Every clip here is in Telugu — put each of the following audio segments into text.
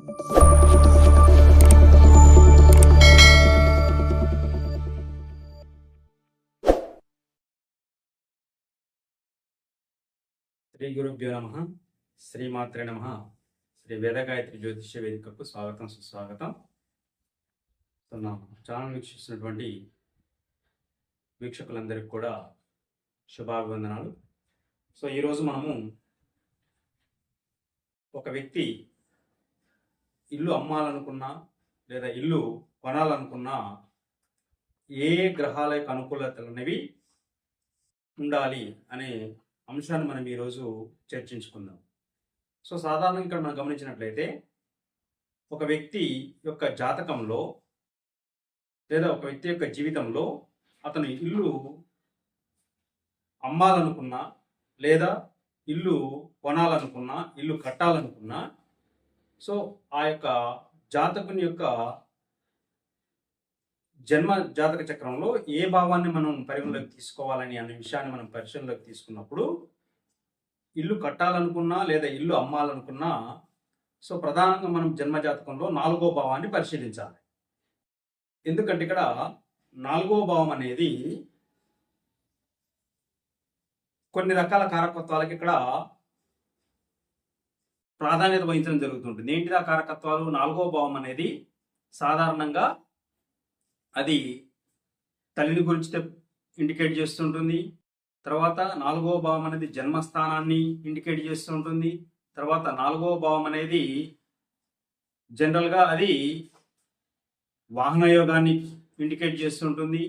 శ్రీ గురుభ్యో నమః. శ్రీమాత్రే నమః. శ్రీ వేదగాయత్రి జ్యోతిష్య వేదికకు స్వాగతం, సుస్వాగతం. నా ఛానల్ వీక్షిస్తున్నటువంటి వీక్షకులందరికీ కూడా శుభాభివందనాలు. ఈరోజు మనము ఒక వ్యక్తి ఇల్లు అమ్మాలనుకున్నా లేదా ఇల్లు కొనాలనుకున్నా ఏ గ్రహాల యొక్క అనుకూలతలు అనేవి ఉండాలి అనే అంశాన్ని మనం ఈరోజు చర్చించుకుందాం. సాధారణంగా ఇక్కడ మనం గమనించినట్లయితే ఒక వ్యక్తి యొక్క జాతకంలో లేదా ఒక వ్యక్తి యొక్క జీవితంలో అతను ఇల్లు అమ్మాలనుకున్నా లేదా ఇల్లు కొనాలనుకున్నా, ఇల్లు కట్టాలనుకున్నా, ఆ యొక్క జాతకుని యొక్క జన్మ జాతక చక్రంలో ఏ భావాన్ని మనం పరిగణలోకి తీసుకోవాలని అనే విషయాన్ని మనం పరిశీలనలోకి తీసుకున్నప్పుడు ఇల్లు కట్టాలనుకున్నా లేదా ఇల్లు అమ్మాలనుకున్నా ప్రధానంగా మనం జన్మ జాతకంలో 4వ భావాన్ని పరిశీలించాలి. ఎందుకంటే ఇక్కడ 4వ భావం అనేది కొన్ని రకాల కారకత్వాలకి ఇక్కడ ప్రాధాన్యత వహించడం జరుగుతుంటుంది. ఏంటిది ఆ కారకత్వాలు? 4వ భావం అనేది సాధారణంగా అది తల్లిని గురించి ఇండికేట్ చేస్తుంటుంది. తర్వాత 4వ భావం అనేది జన్మస్థానాన్ని ఇండికేట్ చేస్తుంటుంది. తర్వాత 4వ భావం అనేది జనరల్గా అది వాహన యోగాన్ని ఇండికేట్ చేస్తుంటుంది.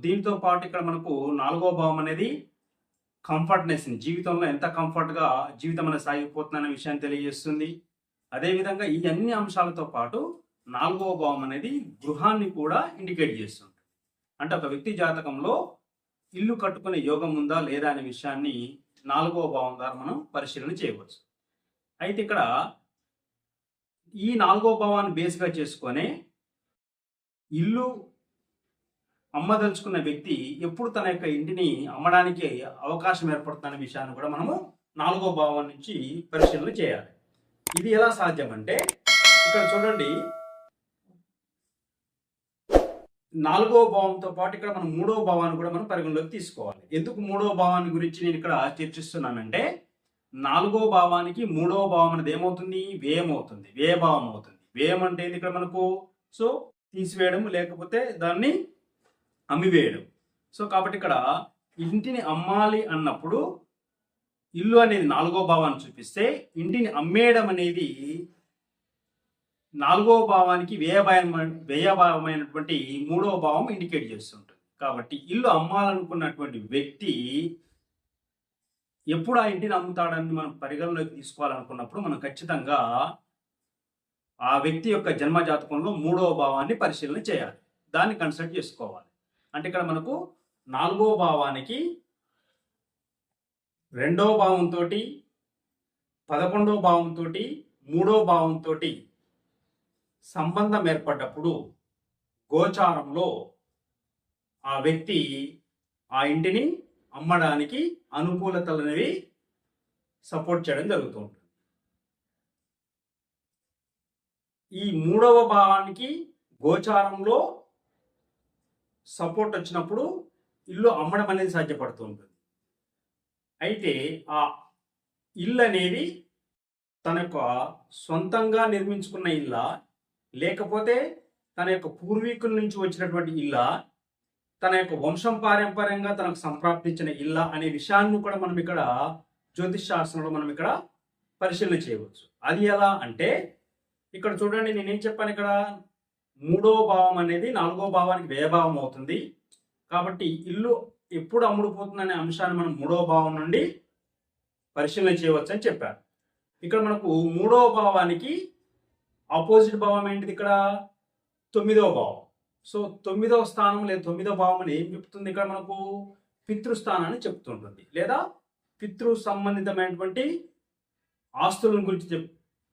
దీంతో పాటు ఇక్కడ మనకు 4వ భావం అనేది కంఫర్ట్నెస్, జీవితంలో ఎంత కంఫర్ట్గా జీవితం అనేది సాగిపోతుందనే విషయాన్ని తెలియజేస్తుంది. అదేవిధంగా ఈ అన్ని అంశాలతో పాటు 4వ భావం అనేది గృహాన్ని కూడా ఇండికేట్ చేస్తుంది. అంటే ఒక వ్యక్తి జాతకంలో ఇల్లు కట్టుకునే యోగం ఉందా లేదా అనే విషయాన్ని 4వ భావం ద్వారా మనం పరిశీలన చేయవచ్చు. అయితే ఇక్కడ ఈ 4వ భావాన్ని బేస్గా చేసుకొని ఇల్లు అమ్మదలుచుకున్న వ్యక్తి ఎప్పుడు తన యొక్క ఇంటిని అమ్మడానికి అవకాశం ఏర్పడుతున్న విషయాన్ని కూడా మనము 4వ భావం నుంచి పరిశీలన చేయాలి. ఇది ఎలా సాధ్యం అంటే ఇక్కడ చూడండి, 4వ భావంతో పాటు ఇక్కడ మనం 3వ భావాన్ని కూడా మనం పరిగణలోకి తీసుకోవాలి. ఎందుకు 3వ భావాన్ని గురించి నేను ఇక్కడ చర్చిస్తున్నానంటే 4వ భావానికి 3వ భావం అనేది ఏమవుతుంది? వ్యయం అవుతుంది, వ్యయభావం అవుతుంది. వ్యయం అంటే ఇక్కడ మనకు తీసివేయడం లేకపోతే దాన్ని అమ్మివేయడం. కాబట్టి ఇక్కడ ఇంటిని అమ్మాలి అన్నప్పుడు ఇల్లు అనేది 4వ భావాన్ని చూపిస్తే, ఇంటిని అమ్మేయడం అనేది 4వ భావానికి వ్యయభావమైనటువంటి 3వ భావం ఇండికేట్ చేస్తుంటుంది. కాబట్టి ఇల్లు అమ్మాలనుకున్నటువంటి వ్యక్తి ఎప్పుడు ఆ ఇంటిని అమ్ముతాడని మనం పరిగణలోకి తీసుకోవాలనుకున్నప్పుడు మనం ఖచ్చితంగా ఆ వ్యక్తి యొక్క జన్మ జాతకంలో 3వ భావాన్ని పరిశీలన చేయాలి, దాన్ని కన్సల్ట్ చేసుకోవాలి. అంటే ఇక్కడ మనకు 4వ భావానికి 2వ భావంతో, 11వ భావంతో, 3వ భావంతో సంబంధం ఏర్పడ్డప్పుడు గోచారంలో ఆ వ్యక్తి ఆ ఇంటిని అమ్మడానికి అనుకూలతలు అనేవి సపోర్ట్ చేయడం జరుగుతుంది. ఈ 3వ భావానికి గోచారంలో సపోర్ట్ వచ్చినప్పుడు ఇల్లు అమ్మడం అనేది సాధ్యపడుతూ ఉంటుంది. అయితే ఆ ఇల్లు అనేది తన యొక్క సొంతంగా నిర్మించుకున్న ఇల్ల, లేకపోతే తన యొక్క పూర్వీకుల నుంచి వచ్చినటువంటి ఇల్ల, తన యొక్క వంశం పారంపర్యంగా తనకు సంప్రాప్తించిన ఇల్ల అనే విషయాన్ని కూడా మనం ఇక్కడ జ్యోతిష్ శాస్త్రంలో మనం ఇక్కడ పరిశీలన చేయవచ్చు. అది ఎలా అంటే ఇక్కడ చూడండి, నేనేం చెప్పాను, ఇక్కడ 3వ భావం అనేది 4వ భావానికి వ్యయభావం అవుతుంది. కాబట్టి ఇల్లు ఎప్పుడు అమ్ముడుపోతుందనే అంశాన్ని మనం 3వ భావం నుండి పరిశీలన చేయవచ్చు అని చెప్పారు. ఇక్కడ మనకు 3వ భావానికి ఆపోజిట్ భావం ఏంటిది? ఇక్కడ 9వ భావం. 9వ స్థానం లేదా 9వ భావం అని ఏం చెప్తుంది? ఇక్కడ మనకు పితృస్థానాన్ని చెప్తుంటుంది, లేదా పితృ సంబంధితమైనటువంటి ఆస్తులను గురించి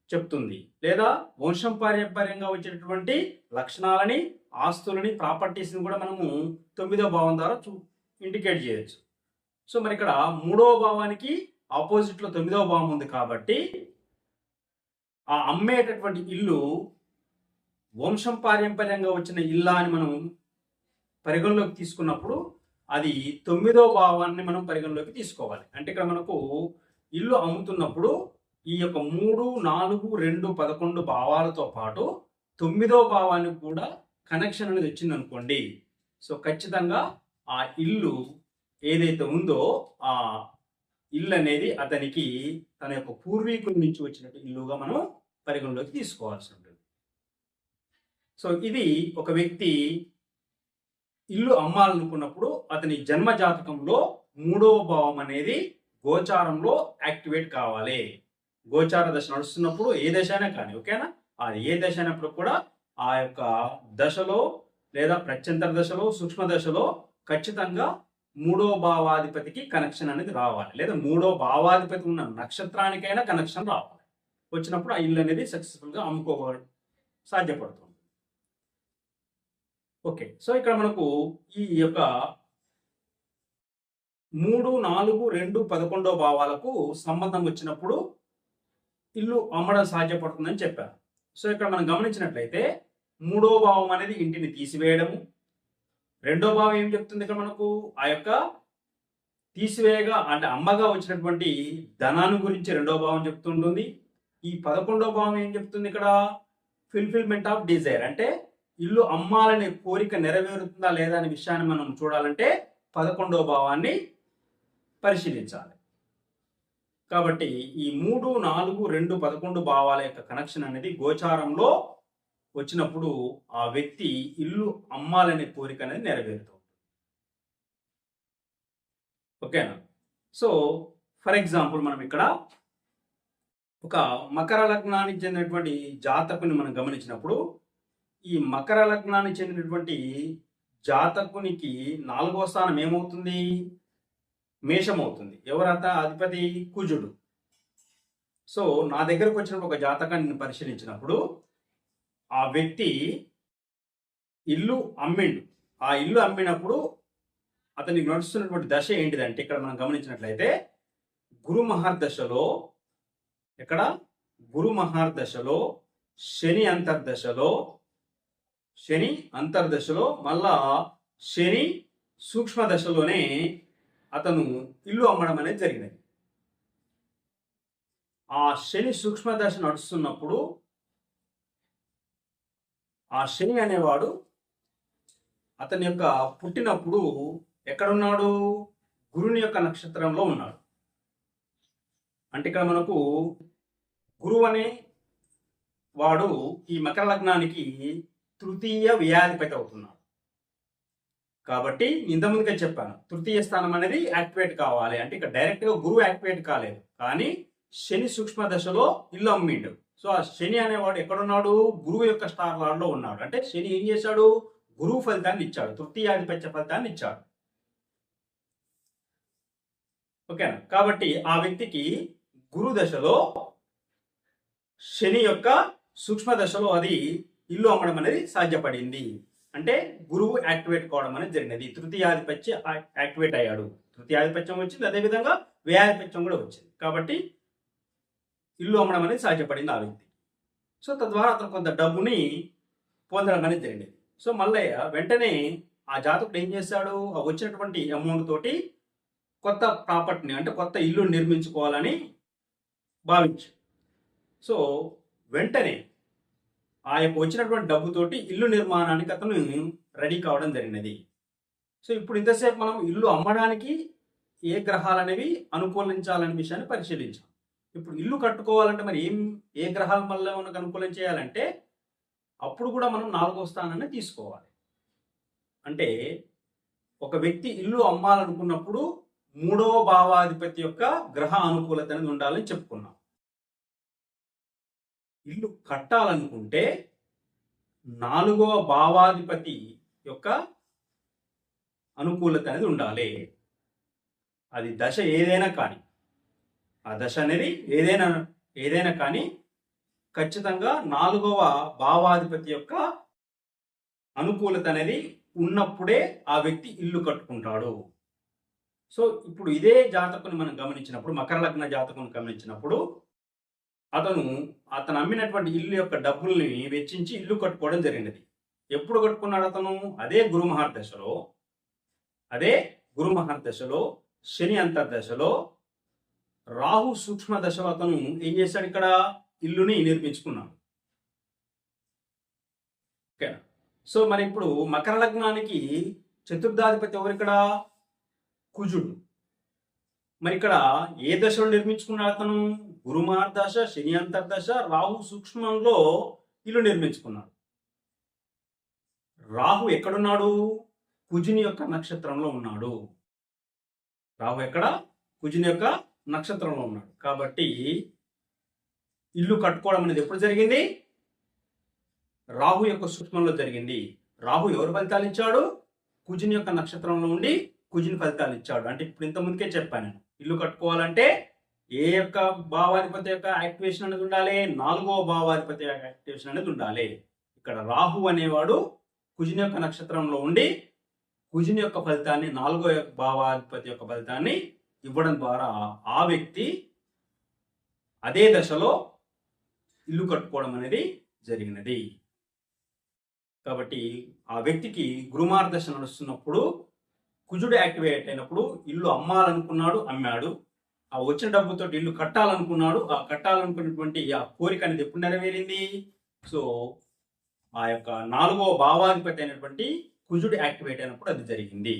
చెప్తుంది, లేదా వంశం పారంపర్యంగా వచ్చేటటువంటి లక్షణాలని, ఆస్తులని, ప్రాపర్టీస్ని కూడా మనము 9వ భావం ద్వారా ఇండికేట్ చేయొచ్చు. మరి ఇక్కడ 3వ భావానికి ఆపోజిట్లో 9వ భావం ఉంది. కాబట్టి ఆ అమ్మేటటువంటి ఇల్లు వంశం పారంపర్యంగా వచ్చిన ఇల్లా అని మనం పరిగణలోకి తీసుకున్నప్పుడు అది 9వ భావాన్ని మనం పరిగణలోకి తీసుకోవాలి. అంటే ఇక్కడ మనకు ఇల్లు అమ్ముతున్నప్పుడు ఈ యొక్క 3, 4, 2, 11 భావాలతో పాటు 9వ భావానికి కూడా కనెక్షన్ అనేది వచ్చిందనుకోండి. సో ఖచ్చితంగా ఆ ఇల్లు ఏదైతే ఉందో ఆ ఇల్లు అనేది అతనికి తన యొక్క పూర్వీకుల నుంచి వచ్చినట్టు ఇల్లుగా మనం పరిగణలోకి తీసుకోవాల్సి ఉంటుంది. సో ఇది ఒక వ్యక్తి ఇల్లు అమ్మాలనుకున్నప్పుడు అతని జన్మ జాతకంలో 3వ భావం అనేది గోచారంలో యాక్టివేట్ కావాలి. గోచార దశ నడుస్తున్నప్పుడు ఏ దశ అయినా కానీ, ఓకేనా, అది ఏ దశ అయినప్పుడు కూడా ఆ యొక్క దశలో లేదా ప్రత్యంతర దశలో సూక్ష్మ దశలో ఖచ్చితంగా 3వ భావాధిపతికి కనెక్షన్ అనేది రావాలి, లేదా 3వ భావాధిపతి ఉన్న నక్షత్రానికైనా కనెక్షన్ రావాలి. వచ్చినప్పుడు ఆ ఇల్లు అనేది సక్సెస్ఫుల్గా అమ్ముకోవడం సాధ్యపడుతుంది. ఓకే, సో ఇక్కడ మనకు ఈ యొక్క 3, 4, 2, 11 భావాలకు సంబంధం వచ్చినప్పుడు ఇల్లు అమ్మడం సాధ్యపడుతుందని చెప్పాను. సో ఇక్కడ మనం గమనించినట్లయితే 3వ భావం అనేది ఇంటిని తీసివేయడము. 2వ భావం ఏం చెప్తుంది ఇక్కడ మనకు? ఆ యొక్క తీసివేయగా అంటే అమ్మగా వచ్చినటువంటి ధనాన్ని గురించి 2వ భావం చెప్తుంటుంది. ఈ 11వ భావం ఏం చెప్తుంది ఇక్కడ? ఫుల్ఫిల్మెంట్ ఆఫ్ డిజైర్, అంటే ఇల్లు అమ్మాలనే కోరిక నెరవేరుతుందా లేదా అనే విషయాన్ని మనం చూడాలంటే 11వ భావాన్ని పరిశీలించాలి. కాబట్టి ఈ 3, 4, 2, 11 భావాల యొక్క కనెక్షన్ అనేది గోచారంలో వచ్చినప్పుడు ఆ వ్యక్తి ఇల్లు అమ్మాలనే కోరిక అనేది నెరవేరుతుంది. ఓకేనా? సో ఫర్ ఎగ్జాంపుల్ మనం ఇక్కడ ఒక మకర లగ్నానికి చెందినటువంటి జాతకుని మనం గమనించినప్పుడు ఈ మకర లగ్నానికి చెందినటువంటి జాతకునికి 4వ స్థానం ఏమవుతుంది? మేషం అవుతుంది. ఎవరంత అధిపతి? కుజుడు. సో నా దగ్గరకు వచ్చినప్పుడు ఒక జాతకాన్ని పరిశీలించినప్పుడు ఆ వ్యక్తి ఇల్లు అమ్మిండు. ఆ ఇల్లు అమ్మినప్పుడు అతనికి నడుస్తున్నటువంటి దశ ఏంటిదంటే ఇక్కడ మనం గమనించినట్లయితే గురు మహర్దశలో, ఇక్కడ గురు మహర్దశలో శని అంతర్దశలో మళ్ళా శని సూక్ష్మ దశలోనే అతను ఇల్లు అమ్మడం అనేది జరిగినది. ఆ శని సూక్ష్మ దశ నడుస్తున్నప్పుడు ఆ శని అనేవాడు అతని యొక్క పుట్టినప్పుడు ఎక్కడున్నాడు? గురుని యొక్క నక్షత్రంలో ఉన్నాడు. అంటే ఇక్కడ మనకు గురువు అనే వాడు ఈ మకర లగ్నానికి 3వ వ్యయాధిపతి అవుతున్నాడు. కాబట్టి ఇంతకుముందుగా చెప్పాను, 3వ స్థానం అనేది యాక్టివేట్ కావాలి. అంటే ఇక్కడ డైరెక్ట్గా గురువు యాక్టివేట్ కాలేదు, కానీ శని సూక్ష్మ దశలో ఇల్లు అమ్మిండు. సో ఆ శని అనేవాడు ఎక్కడున్నాడు? గురువు యొక్క స్టార్ లార్డ్లో ఉన్నాడు. అంటే శని ఏం చేశాడు? గురువు ఫలితాన్ని ఇచ్చాడు, 3వ ఫలితాన్ని ఇచ్చాడు. ఓకేనా? కాబట్టి ఆ వ్యక్తికి గురు దశలో శని యొక్క సూక్ష్మ దశలో అది ఇల్లు అమ్మడం అనేది సాధ్యపడింది. అంటే గురువు యాక్టివేట్ కావడం అనేది జరిగినది. 3వ యాక్టివేట్ అయ్యాడు, 3వ ఆధిపత్యం వచ్చింది, అదేవిధంగా వ్యయాధిపత్యం కూడా వచ్చింది. కాబట్టి ఇల్లు అమ్మడం అనేది సాధ్యపడింది ఆ వ్యక్తి. సో తద్వారా అతను కొంత డబ్బుని పొందడం అనేది జరిగింది. సో మల్లయ్య వెంటనే ఆ జాతకుడు ఏం చేశాడు? ఆ వచ్చినటువంటి అమౌంట్ తోటి కొత్త ప్రాపర్టీని, అంటే కొత్త ఇల్లు నిర్మించుకోవాలని భావించాడు. సో వెంటనే ఆ యొక్క వచ్చినటువంటి డబ్బుతోటి ఇల్లు నిర్మాణానికి అతను రెడీ కావడం జరిగినది. సో ఇప్పుడు ఇంతసేపు మనం ఇల్లు అమ్మడానికి ఏ గ్రహాలు అనేవి అనుకూలించాలనే విషయాన్ని పరిశీలించాం. ఇప్పుడు ఇల్లు కట్టుకోవాలంటే మరి ఏ గ్రహాల వల్ల మనకు అనుకూలం చేయాలంటే అప్పుడు కూడా మనం 4వ స్థానాన్ని తీసుకోవాలి. అంటే ఒక వ్యక్తి ఇల్లు అమ్మాలనుకున్నప్పుడు 3వ భావాధిపతి యొక్క గ్రహ అనుకూలత అనేది ఉండాలని చెప్పుకున్నాం. ఇల్లు కట్టాలనుకుంటే 4వ భావాధిపతి యొక్క అనుకూలత అనేది ఉండాలి. అది దశ ఏదైనా కానీ, ఆ దశ అనేది ఏదైనా కానీ ఖచ్చితంగా 4వ భావాధిపతి యొక్క అనుకూలత అనేది ఉన్నప్పుడే ఆ వ్యక్తి ఇల్లు కట్టుకుంటాడు. సో ఇప్పుడు ఇదే జాతకుని మనం గమనించినప్పుడు, మకర లగ్న జాతకుని గమనించినప్పుడు అతను అమ్మినటువంటి ఇల్లు యొక్క డబ్బుల్ని వెచ్చించి ఇల్లు కట్టుకోవడం జరిగినది. ఎప్పుడు కట్టుకున్నాడు అతను? అదే గురుమహర్దశలో శని అంతర్దశలో రాహు సూక్ష్మ దశలో అతను ఏం చేశాడు? ఇక్కడ ఇల్లుని నిర్మించుకున్నాడు. ఓకేనా? సో మరి ఇప్పుడు మకర లగ్నానికి చతుర్థాధిపతి ఎవరు? ఇక్కడ కుజుడు. మరి ఇక్కడ ఏ దశలో నిర్మించుకున్నాడు అతను? గురుమహర్దశ, శని అంతర్దశ, రాహు సూక్ష్మంలో ఇల్లు నిర్మించుకున్నాడు. రాహు ఎక్కడున్నాడు? కుజుని యొక్క నక్షత్రంలో ఉన్నాడు. రాహు ఎక్కడ? కుజుని యొక్క నక్షత్రంలో ఉన్నాడు. కాబట్టి ఇల్లు కట్టుకోవడం అనేది ఎప్పుడు జరిగింది? రాహు యొక్క సూక్ష్మంలో జరిగింది. రాహు ఎవరు ఫలితాలు ఇచ్చాడు? కుజుని యొక్క నక్షత్రంలో ఉండి కుజుని ఫలితాలు ఇచ్చాడు. అంటే ఇప్పుడు ఇంత ముందుకే చెప్పాను నేను, ఇల్లు కట్టుకోవాలంటే ఏ యొక్క భావాధిపతి యొక్క యాక్టివేషన్ అనేది ఉండాలి? 4వ భావాధిపతి యొక్క యాక్టివేషన్ అనేది ఉండాలి. ఇక్కడ రాహు అనేవాడు కుజుని యొక్క నక్షత్రంలో ఉండి కుజుని యొక్క ఫలితాన్ని, 4వ భావాధిపతి యొక్క ఫలితాన్ని ఇవ్వడం ద్వారా ఆ వ్యక్తి అదే దశలో ఇల్లు కట్టుకోవడం అనేది జరిగినది. కాబట్టి ఆ వ్యక్తికి గురుమార్గదశ నడుస్తున్నప్పుడు కుజుడు యాక్టివేట్ అయినప్పుడు ఇల్లు అమ్మాలనుకున్నాడు, అమ్మాడు. ఆ వచ్చిన డబ్బుతో ఇల్లు కట్టాలనుకున్నాడు, ఆ కట్టాలనుకున్నటువంటి ఆ కోరిక అనేది ఎప్పుడు నెరవేరింది? సో ఆ యొక్క 4వ భావాధిపతి అయినటువంటి కుజుడు యాక్టివేట్ అయినప్పుడు అది జరిగింది.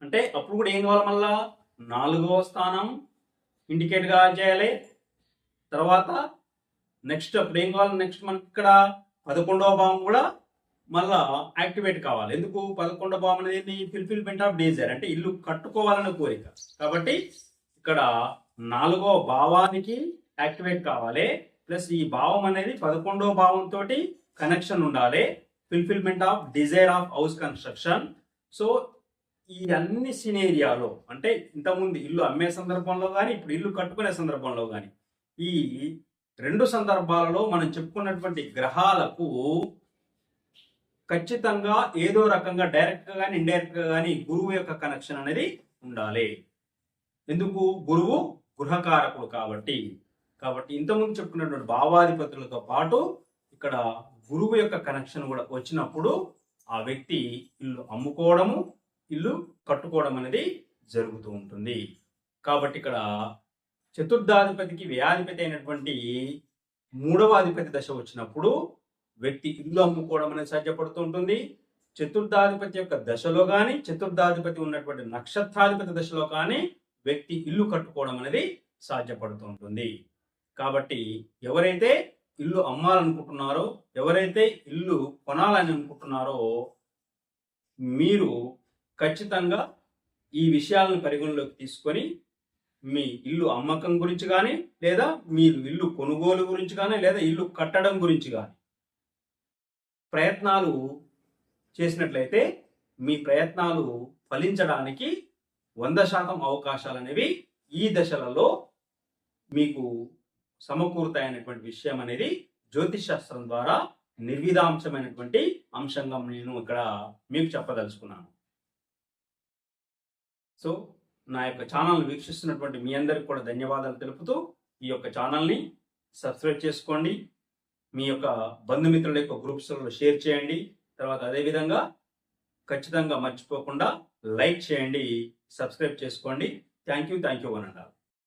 అంటే అప్పుడు కూడా ఏం కావాలి? మళ్ళా 4వ స్థానం ఇండికేట్గా చేయాలి. తర్వాత నెక్స్ట్ అప్పుడు ఏం కావాలి? నెక్స్ట్ మనకి ఇక్కడ 11వ భావం కూడా మళ్ళా యాక్టివేట్ కావాలి. ఎందుకు? 11వ భావం అనేది ఫుల్ఫిల్మెంట్ ఆఫ్ డిజైర్, అంటే ఇల్లు కట్టుకోవాలనే కోరిక. కాబట్టి ఇక్కడ 4వ భావానికి యాక్టివేట్ కావాలి, ప్లస్ ఈ భావం అనేది 11వ భావంతో కనెక్షన్ ఉండాలి. Fulfilment of desire of house construction. So ఈ అన్ని సినేరియాలో, అంటే ఇంతకుముందు ఇల్లు అమ్మే సందర్భంలో కానీ ఇప్పుడు ఇల్లు కట్టుకునే సందర్భంలో కానీ, ఈ 2 సందర్భాలలో మనం చెప్పుకున్నటువంటి గ్రహాలకు ఖచ్చితంగా ఏదో రకంగా డైరెక్ట్గా కానీ ఇండైరెక్ట్గా కానీ గురువు యొక్క కనెక్షన్ అనేది ఉండాలి. ఎందుకు? గురువు గృహకారకుడు కాబట్టి. ఇంతకుముందు చెప్పుకున్నటువంటి భావాధిపతులతో పాటు ఇక్కడ గురువు యొక్క కనెక్షన్ కూడా వచ్చినప్పుడు ఆ వ్యక్తి ఇల్లు అమ్ముకోవడము, ఇల్లు కట్టుకోవడం అనేది జరుగుతూ ఉంటుంది. కాబట్టి ఇక్కడ చతుర్థాధిపతికి వ్యయాధిపతి అయినటువంటి 3వ అధిపతి దశ వచ్చినప్పుడు వ్యక్తి ఇల్లు అమ్ముకోవడం అనేది సాధ్యపడుతూ ఉంటుంది. చతుర్థాధిపతి యొక్క దశలో కానీ, చతుర్థాధిపతి ఉన్నటువంటి నక్షత్రాధిపతి దశలో కానీ వ్యక్తి ఇల్లు కట్టుకోవడం అనేది సాధ్యపడుతూ ఉంటుంది. కాబట్టి ఎవరైతే ఇల్లు అమ్మాలనుకుంటున్నారో, ఎవరైతే ఇల్లు కొనాలని అనుకుంటున్నారో, మీరు ఖచ్చితంగా ఈ విషయాలను పరిగణలోకి తీసుకొని మీ ఇల్లు అమ్మకం గురించి కానీ, లేదా మీరు ఇల్లు కొనుగోలు గురించి కానీ, లేదా ఇల్లు కట్టడం గురించి కానీ ప్రయత్నాలు చేసినట్లయితే మీ ప్రయత్నాలు ఫలించడానికి 100% అవకాశాలు అనేవి ఈ దశలలో మీకు సమకూరుతాయనేటువంటి విషయం అనేది జ్యోతిష్ శాస్త్రం ద్వారా నిర్విధాంశమైనటువంటి అంశంగా నేను ఇక్కడ మీకు చెప్పదలుచుకున్నాను. సో నా యొక్క ఛానల్ని వీక్షిస్తున్నటువంటి మీ అందరికి కూడా ధన్యవాదాలు తెలుపుతూ ఈ యొక్క ఛానల్ని సబ్స్క్రైబ్ చేసుకోండి. మీ యొక్క బంధుమిత్రుల యొక్క గ్రూప్స్లో షేర్ చేయండి. తర్వాత అదేవిధంగా ఖచ్చితంగా మర్చిపోకుండా లైక్ చేయండి, సబ్స్క్రైబ్ చేసుకోండి. Thank you one and all.